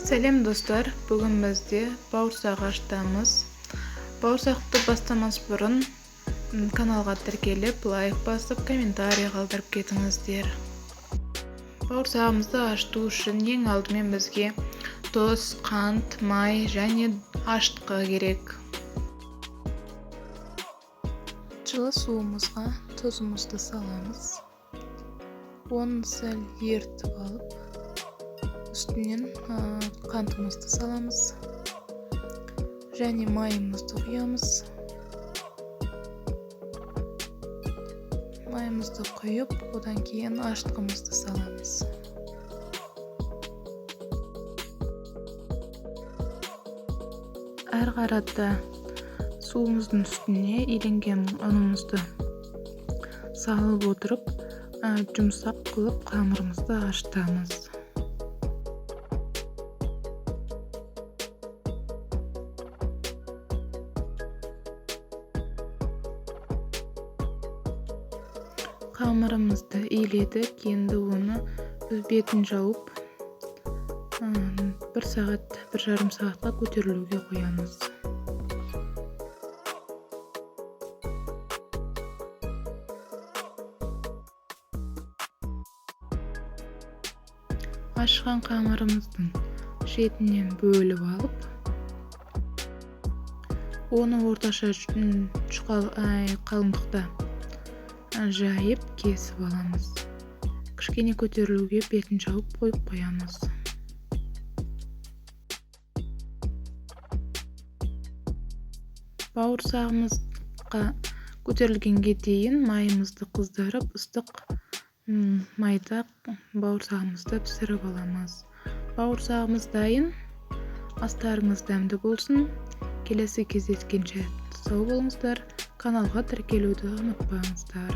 Сәлем достар, бүгін бізде бауырсақ аштамыз. Бауырсақты бастамас бұрын каналға тіркеліп, лайк басып, комментарий қалдырып кетіңіздер. Бауырсағымызды ашту үшін ең алдымен бізге тұз, қант, май және аштыққа керек. Жылы суымызға тұзымызды саламыз. Оны сәл ертіп алып, үстінен қантымызды саламыз және майымызды құямыз. Майымызды құйып, одан кейін аштығымызды саламыз. Әр қарата суымыздың үстіне иленген ұнымызды салып отырып, жұмсақ қылып қамырымызды ашытамыз. Қамырымызды иледік, енді оны бетін жауып, 1 сағат, 1,5 сағатқа көтерілуге қоямыз. Ашқан қамырымыздың шетінен бөліп алып, оны орташа қалыңдықта жайып кесіп аламыз. Кішкене көтерілуге бетін жауып қойып қоямыз. Бауырсағымызға көтерілгенге дейін майымызды қыздырып, ыстық майда бауырсағымызды пісіріп аламыз. Бауырсағымыз дайын. Астарыңыз дәмді болсын. Келесі кездескенше сау болыңыздар. Каналға тіркелуді ұмытпаңыздар.